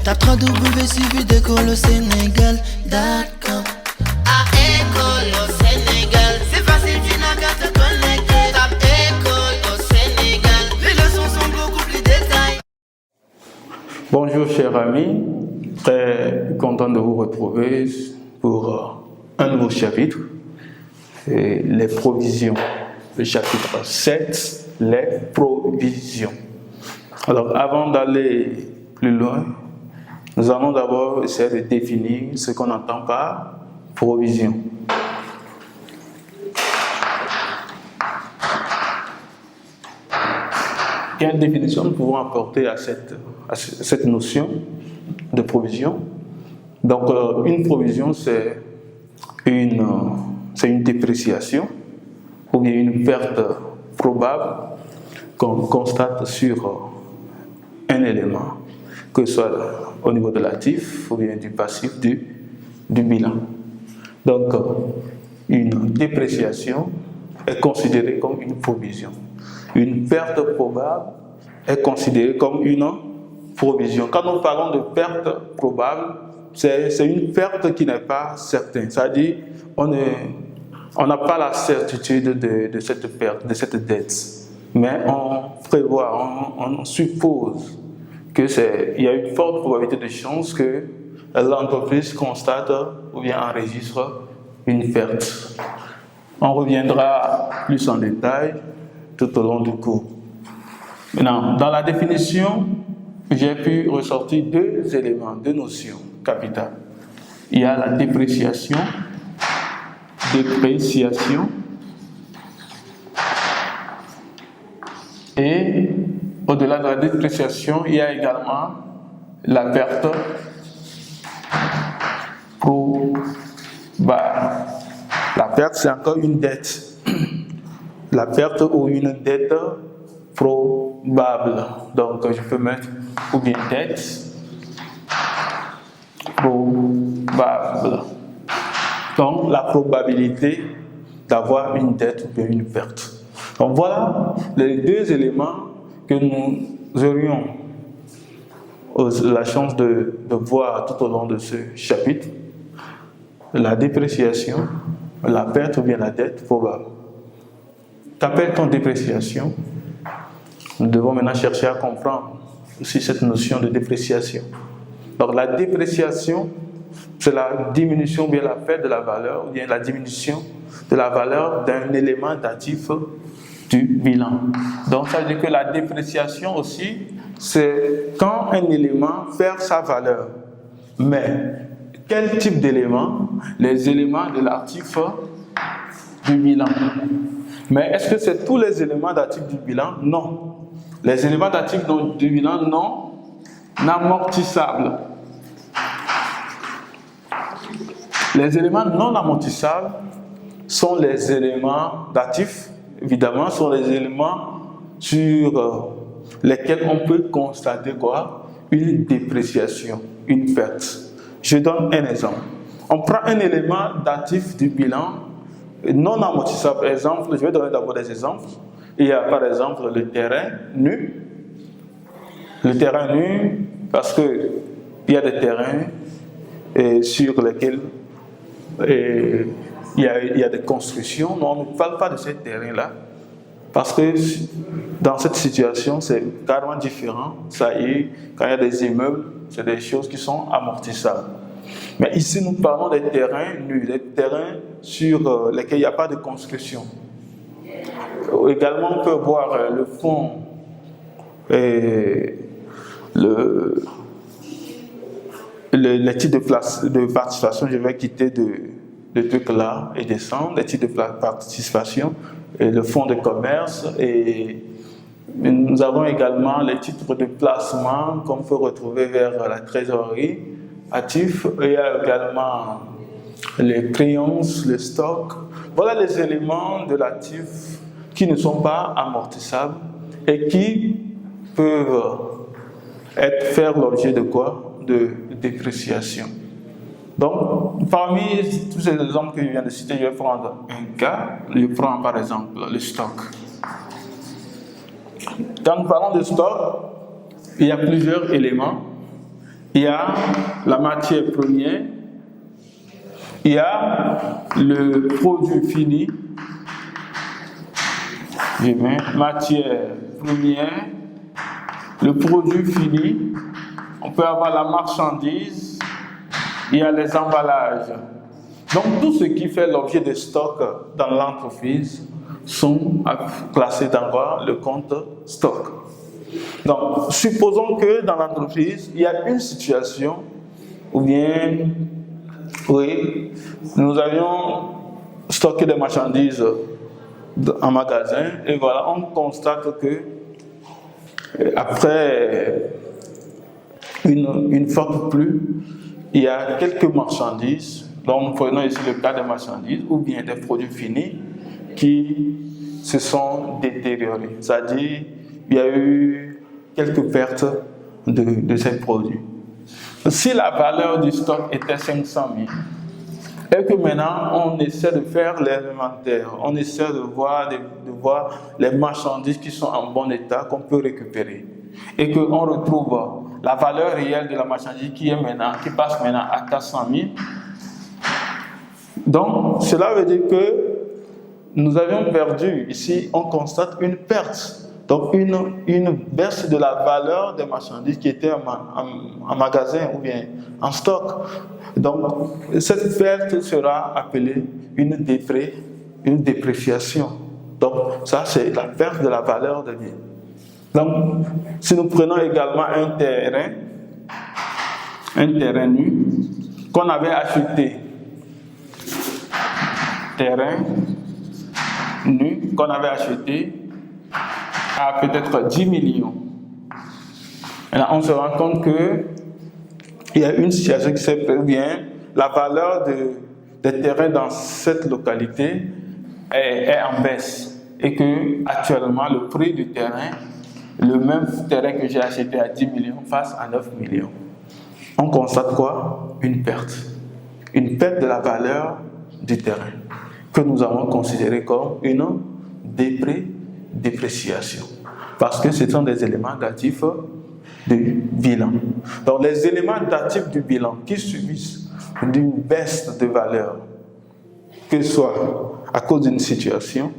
Tape www.suividécole-au-sénégal.com. À école au Sénégal, c'est facile, tu n'as qu'à te connecter. Tape école au Sénégal, les leçons sont beaucoup plus détaillées. Bonjour chers amis, très content de vous retrouver pour un nouveau chapitre, les provisions, le chapitre 7, les provisions. Alors avant d'aller plus loin, nous allons d'abord essayer de définir ce qu'on entend par provision. Quelle définition nous pouvons apporter à cette notion de provision? Donc, une provision, c'est une dépréciation ou bien une perte probable qu'on constate sur un élément, que ce soit au niveau de l'actif ou bien du passif du bilan. Donc, une dépréciation est considérée comme une provision. Une perte probable est considérée comme une provision. Quand nous parlons de perte probable, c'est une perte qui n'est pas certaine. C'est-à-dire, on n'a pas la certitude de cette perte, de cette dette. Mais on prévoit, on suppose qu'il y a une forte probabilité de chance que l'entreprise constate ou bien enregistre une perte. On reviendra plus en détail tout au long du cours. Maintenant, dans la définition, j'ai pu ressortir deux éléments, deux notions capitales. Il y a la dépréciation, et au-delà de la dépréciation, il y a également la perte probable. La perte, c'est encore une dette. La perte ou une dette probable. Donc, je peux mettre ou bien dette probable. Donc, la probabilité d'avoir une dette ou bien une perte. Donc, voilà les deux éléments que nous aurions la chance de voir tout au long de ce chapitre. La dépréciation, la perte ou bien la dette probable. Qu'appelle-t-on dépréciation? Nous devons maintenant chercher à comprendre aussi cette notion de dépréciation. Donc la dépréciation, c'est la diminution ou bien la perte de la valeur ou bien la diminution de la valeur d'un élément d'actif du bilan. Donc ça veut dire que la dépréciation aussi, c'est quand un élément perd sa valeur. Mais quel type d'éléments? Les éléments de l'actif du bilan. Mais est-ce que c'est tous les éléments d'actifs du bilan? Non. Les éléments d'actifs du bilan non amortissables. Les éléments non amortissables sont les éléments d'actifs, évidemment, sont les éléments sur lesquels on peut constater quoi? Une dépréciation, une perte. Je donne un exemple. On prend un élément d'actif du bilan non amortissable. Exemple, je vais donner d'abord des exemples. Il y a par exemple le terrain nu. Le terrain nu, parce qu'il y a des terrains sur lesquels il y a des constructions. Non, on ne parle pas de ces terrains-là. Parce que dans cette situation, c'est carrément différent. Ça y est, quand il y a des immeubles, c'est des choses qui sont amortissables. Mais ici, nous parlons des terrains nus, des terrains sur lesquels il n'y a pas de construction. Également, on peut voir le fond et les types de participation. Je vais quitter de trucs là et descendre. Les types de participation, et le fonds de commerce, et nous avons également les titres de placement qu'on peut retrouver vers la trésorerie actif. Il y a également les créances, les stocks. Voilà les éléments de l'actif qui ne sont pas amortissables et qui peuvent faire l'objet de quoi? De dépréciation. Donc, parmi tous ces exemples que je viens de citer, je vais prendre un cas. Je prends par exemple le stock. Quand nous parlons de stock, il y a plusieurs éléments. il y a la matière première, il y a le produit fini, matière première, le produit fini, on peut avoir la marchandise, il y a les emballages. Donc tout ce qui fait l'objet de stock dans l'entreprise sont classés dans quoi? Le compte stock. Donc supposons que dans l'entreprise, il y a une situation où bien, oui, nous avions stocké des marchandises en magasin et voilà, on constate que après une forte pluie, il y a quelques marchandises, donc prenons ici le cas des marchandises ou bien des produits finis qui se sont détériorés, c'est-à-dire il y a eu quelques pertes de ces produits. Si la valeur du stock était 500 000 et que maintenant on essaie de faire l'inventaire, on essaie de voir les marchandises qui sont en bon état qu'on peut récupérer et qu'on retrouve la valeur réelle de la marchandise qui passe maintenant à 400 000. Donc cela veut dire que nous avions perdu. Ici on constate une perte. Donc une baisse de la valeur des marchandises qui étaient en magasin ou bien en stock. Donc cette perte sera appelée une dépréciation. Donc ça c'est la perte de la valeur des biens. Donc si nous prenons également un terrain nu qu'on avait acheté, à peut-être 10 millions. Et là, on se rend compte qu'il y a une situation qui s'est bien, la valeur des terrains dans cette localité est en baisse. Et que actuellement, le prix du terrain, le même terrain que j'ai acheté à 10 millions, passe à 9 millions. On constate quoi? Une perte. Une perte de la valeur du terrain, que nous avons considéré comme une dépréciation. Parce que ce sont des éléments datifs du bilan. Donc les éléments datifs du bilan qui subissent d'une baisse de valeur, que ce soit à cause d'une situation,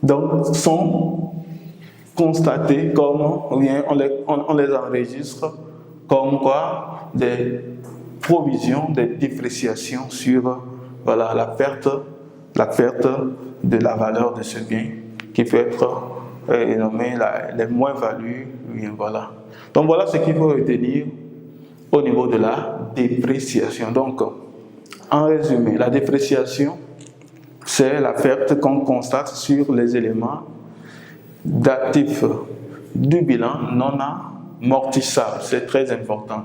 donc sont constatés comme, on les enregistre comme quoi des provisions, des dépréciations sur voilà, la perte de la valeur de ce bien qui peut être nommé les moins-values. Voilà. Donc voilà ce qu'il faut retenir au niveau de la dépréciation. Donc, en résumé, la dépréciation, c'est la perte qu'on constate sur les éléments d'actifs du bilan non amortissables. C'est très important.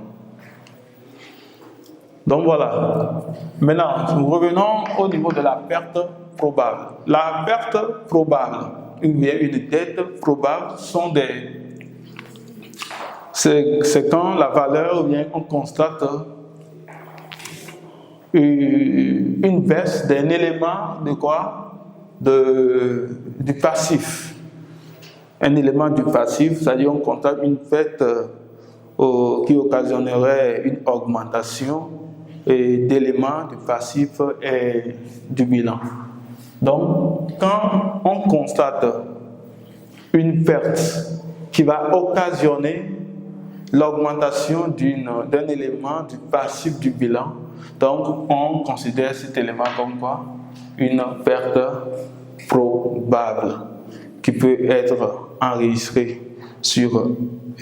Donc voilà. Maintenant, nous revenons au niveau de la perte probable. La perte probable, une dette probable, c'est quand la valeur, on constate une baisse d'un élément de quoi? Du passif. Un élément du passif, c'est-à-dire on constate une perte qui occasionnerait une augmentation d'éléments du passif et du bilan. Donc, quand on constate une perte qui va occasionner l'augmentation d'un élément du passif du bilan, donc on considère cet élément comme quoi? Une perte probable qui peut être enregistrée sur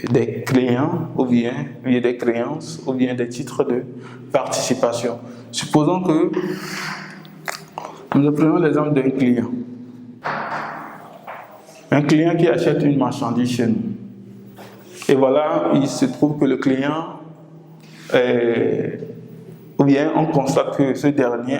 des clients ou bien des créances ou bien des titres de participation. Supposons que nous prenons l'exemple d'un client. Un client qui achète une marchandise chez nous. Et voilà, il se trouve que le client, ou bien on constate que ce dernier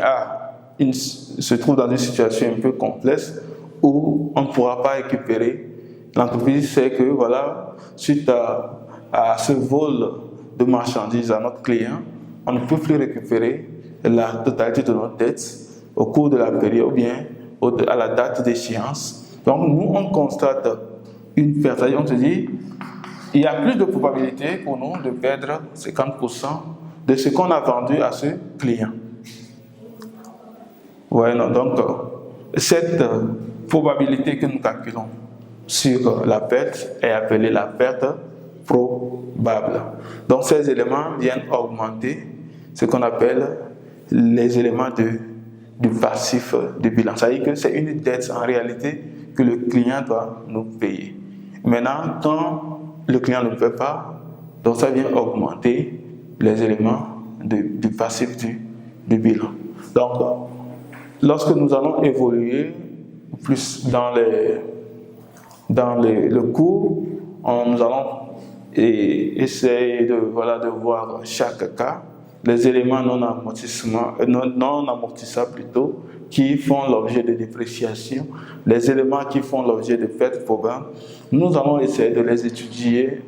se trouve dans une situation un peu complexe où on ne pourra pas récupérer. L'entreprise sait que voilà, suite à ce vol de marchandises à notre client, on ne peut plus récupérer la totalité de notre dette au cours de la période ou bien à la date d'échéance. Donc nous, on constate une perte. On se dit, il y a plus de probabilité pour nous de perdre 50% de ce qu'on a vendu à ce client. Ouais, non, donc, cette probabilité que nous calculons sur la perte est appelée la perte probable. Donc, ces éléments viennent augmenter ce qu'on appelle les éléments du passif du bilan. C'est-à-dire que c'est une dette en réalité que le client doit nous payer. Maintenant, quand le client ne paie pas, donc ça vient augmenter les éléments du passif du bilan. Donc, lorsque nous allons évoluer plus dans le cours, nous allons essayer de voir chaque cas, les éléments non amortissables plutôt, qui font l'objet de dépréciation, les éléments qui font l'objet de perte probable. Nous allons essayer de les étudier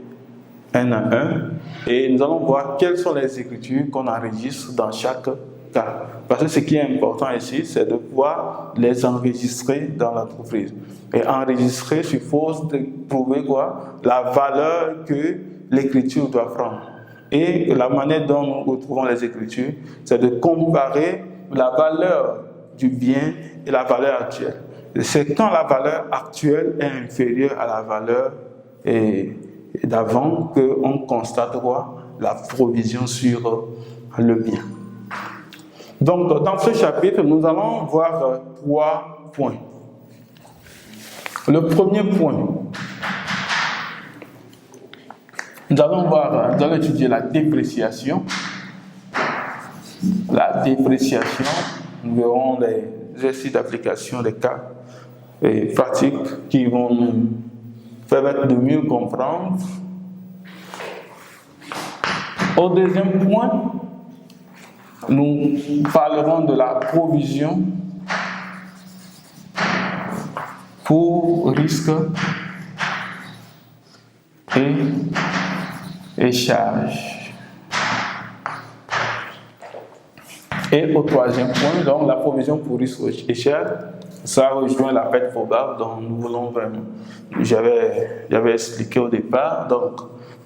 un à un et nous allons voir quelles sont les écritures qu'on enregistre dans chaque cas. Parce que ce qui est important ici, c'est de pouvoir les enregistrer dans l'entreprise. Et enregistrer suppose de prouver quoi? La valeur que l'écriture doit prendre. Et la manière dont nous retrouvons les écritures, c'est de comparer la valeur du bien et la valeur actuelle. C'est quand la valeur actuelle est inférieure à la valeur d'avant qu'on constate quoi? La provision sur le bien. Donc, dans ce chapitre, nous allons voir 3 points. Le premier point, nous allons étudier la dépréciation. La dépréciation, nous verrons les exercices d'application des cas pratiques qui vont nous permettre de mieux comprendre. Au deuxième point, nous parlerons de la provision pour risques et charges. Et au troisième point, donc la provision pour risques et charges, ça rejoint la perte probable dont nous voulons vraiment. J'avais expliqué au départ. Donc,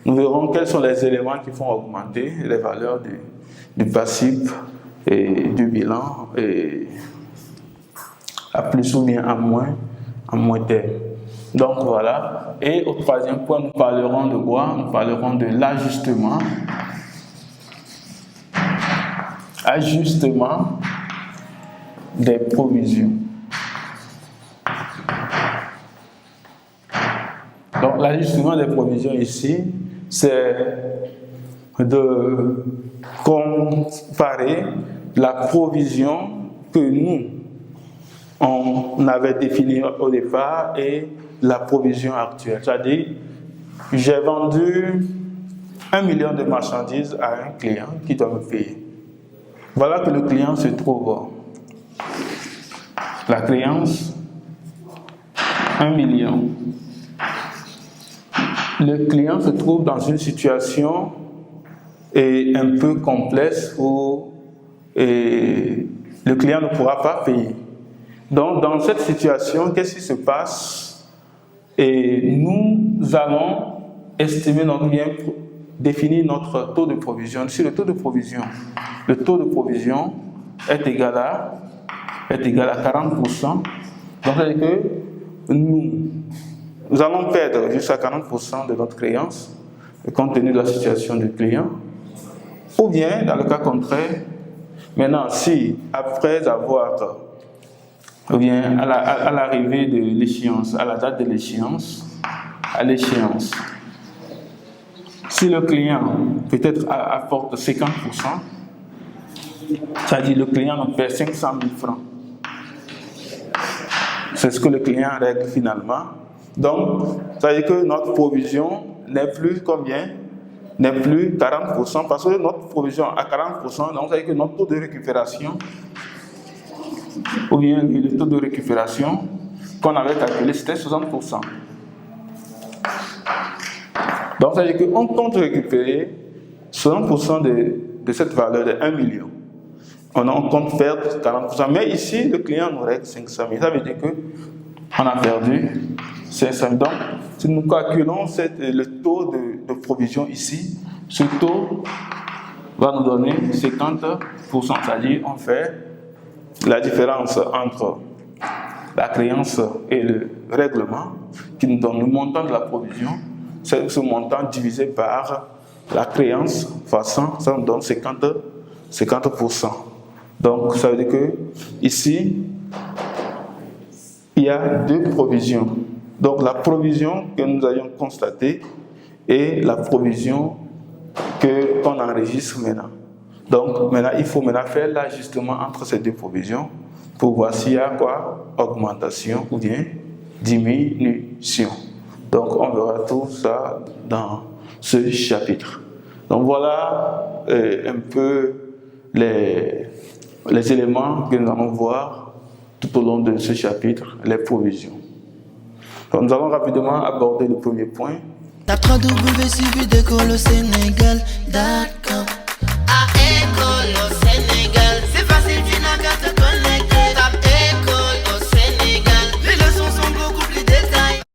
nous verrons quels sont les éléments qui font augmenter les valeurs du passif et du bilan et à plus ou bien à moins terme. Donc voilà. Et au troisième point, nous parlerons de quoi? Nous parlerons de l'ajustement. Ajustement des provisions. Donc l'ajustement des provisions ici, c'est de comparer la provision que nous, on avait définie au départ et la provision actuelle. C'est-à-dire, j'ai vendu 1 million de marchandises à un client qui doit me payer. Voilà que le client se trouve. La créance, 1 million. Le client se trouve dans une situation un peu complexe où le client ne pourra pas payer. Donc, dans cette situation, qu'est-ce qui se passe? Et nous allons estimer définir notre taux de provision. Si le taux de provision est égal à 40%, donc c'est-à-dire que nous allons perdre jusqu'à 40% de notre créance, compte tenu de la situation du client. Ou bien, dans le cas contraire, maintenant, si après avoir, ou bien à l'arrivée de l'échéance, à la date de l'échéance, si le client peut-être apporte 50%, c'est-à-dire le client nous perd 500 000 francs. C'est ce que le client règle finalement. Donc, c'est-à-dire que notre provision n'est plus combien? N'est plus 40%, parce que notre provision à 40%, donc c'est-à-dire que notre taux de récupération, ou bien le taux de récupération qu'on avait calculé, c'était 60%. Donc, c'est-à-dire qu'on compte récupérer 60% de cette valeur de 1 million. On compte perdre 40%. Mais ici, le client nous règle 500 000. Ça veut dire qu'on a perdu 500 000. Donc, si nous calculons le taux de provision ici, ce taux va nous donner 50%, c'est-à-dire on fait la différence entre la créance et le règlement qui nous donne le montant de la provision. C'est ce montant divisé par la créance fois 100, ça nous donne 50%. Donc ça veut dire que ici, il y a deux provisions. Donc la provision que nous avions constatée et la provision qu'on enregistre maintenant. Donc maintenant, il faut faire l'ajustement entre ces deux provisions pour voir s'il y a quoi, augmentation ou bien diminution. Donc on verra tout ça dans ce chapitre. Donc voilà un peu les éléments que nous allons voir tout au long de ce chapitre, les provisions. Donc nous allons rapidement aborder le premier point. Tape www.suividecolosénégal.com